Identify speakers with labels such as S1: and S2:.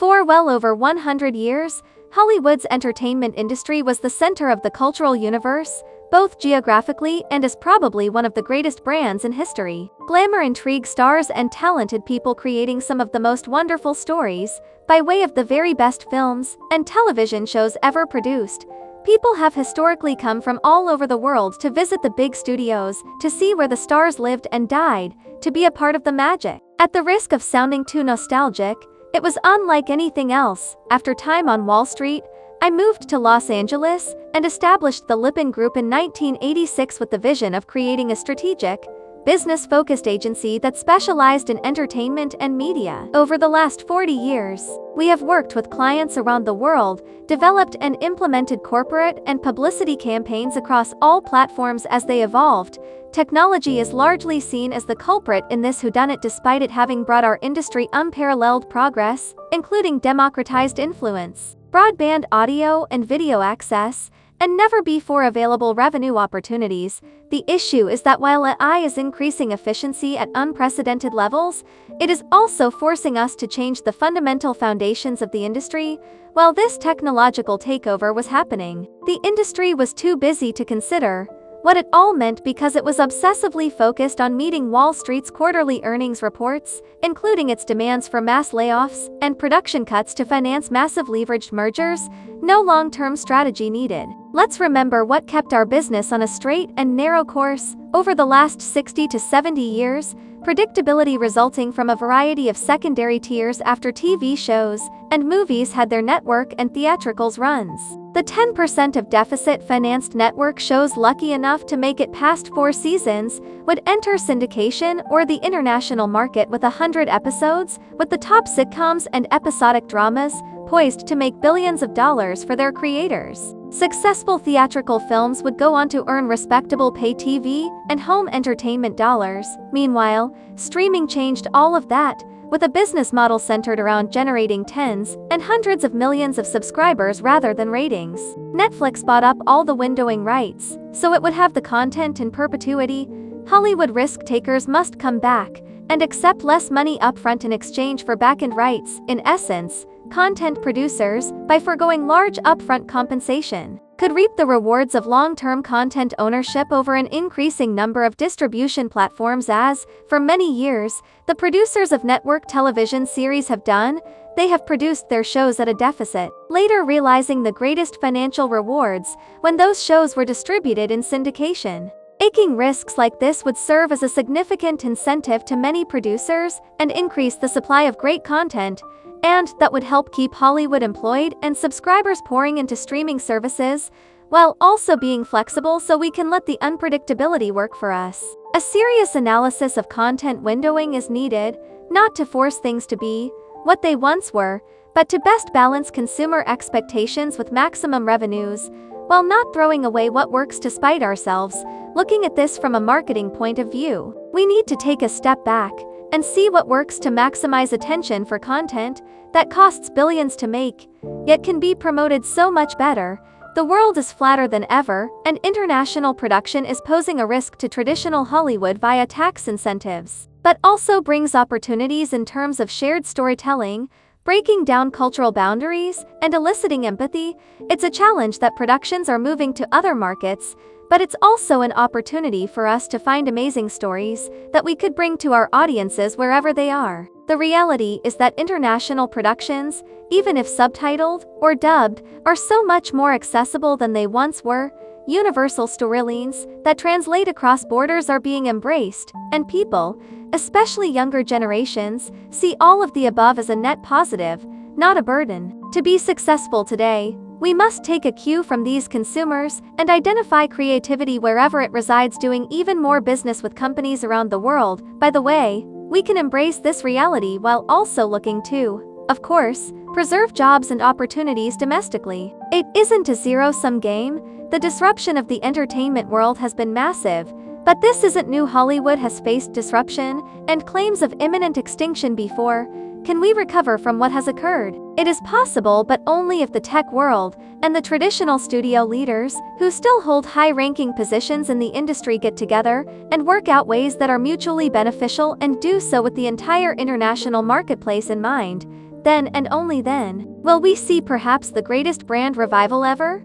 S1: For well over 100 years, Hollywood's entertainment industry was the center of the cultural universe, both geographically and as probably one of the greatest brands in history. Glamour intrigued stars and talented people, creating some of the most wonderful stories, by way of the very best films and television shows ever produced. People have historically come from all over the world to visit the big studios, to see where the stars lived and died, to be a part of the magic. At the risk of sounding too nostalgic, it was unlike anything else. After time on Wall Street, I moved to Los Angeles and established the Lipin Group in 1986 with the vision of creating a strategic, business-focused agency that specialized in entertainment and media. Over the last 40 years, we have worked with clients around the world, developed and implemented corporate and publicity campaigns across all platforms as they evolved. Technology is largely seen as the culprit in this whodunit, despite it having brought our industry unparalleled progress, including democratized influence, broadband audio and video access, and never-before available revenue opportunities. The issue is that while AI is increasing efficiency at unprecedented levels, it is also forcing us to change the fundamental foundations of the industry. While this technological takeover was happening, the industry was too busy to consider what it all meant, because it was obsessively focused on meeting Wall Street's quarterly earnings reports, including its demands for mass layoffs and production cuts to finance massive leveraged mergers. No long-term strategy needed. Let's remember what kept our business on a straight and narrow course over the last 60 to 70 years: predictability resulting from a variety of secondary tiers after TV shows and movies had their network and theatricals runs. The 10% of deficit-financed network shows lucky enough to make it past 4 seasons would enter syndication or the international market with 100 episodes, with the top sitcoms and episodic dramas poised to make billions of dollars for their creators. Successful theatrical films would go on to earn respectable pay TV and home entertainment dollars. Meanwhile, streaming changed all of that, with a business model centered around generating tens and hundreds of millions of subscribers rather than ratings. Netflix bought up all the windowing rights, so it would have the content in perpetuity. Hollywood risk-takers must come back and accept less money upfront in exchange for back-end rights. In essence, content producers, by foregoing large upfront compensation, could reap the rewards of long-term content ownership over an increasing number of distribution platforms, as, for many years, the producers of network television series have done. They have produced their shows at a deficit, later realizing the greatest financial rewards when those shows were distributed in syndication. Taking risks like this would serve as a significant incentive to many producers and increase the supply of great content, and that would help keep Hollywood employed and subscribers pouring into streaming services, while also being flexible so we can let the unpredictability work for us. A serious analysis of content windowing is needed, not to force things to be what they once were, but to best balance consumer expectations with maximum revenues, while not throwing away what works to spite ourselves. Looking at this from a marketing point of view, we need to take a step back and see what works to maximize attention for content that costs billions to make, yet can be promoted so much better. The world is flatter than ever, and international production is posing a risk to traditional Hollywood via tax incentives, but also brings opportunities in terms of shared storytelling, breaking down cultural boundaries, and eliciting empathy. It's a challenge that productions are moving to other markets, but it's also an opportunity for us to find amazing stories that we could bring to our audiences wherever they are. The reality is that international productions, even if subtitled or dubbed, are so much more accessible than they once were. Universal storylines that translate across borders are being embraced, and people, especially younger generations, see all of the above as a net positive, not a burden. To be successful today, we must take a cue from these consumers and identify creativity wherever it resides, doing even more business with companies around the world. By the way, we can embrace this reality while also looking to, of course, preserve jobs and opportunities domestically. It isn't a zero-sum game. The disruption of the entertainment world has been massive, but this isn't new. Hollywood has faced disruption and claims of imminent extinction before. Can we recover from what has occurred? It is possible, but only if the tech world and the traditional studio leaders, who still hold high-ranking positions in the industry, get together and work out ways that are mutually beneficial, and do so with the entire international marketplace in mind. Then and only then will we see perhaps the greatest brand revival ever.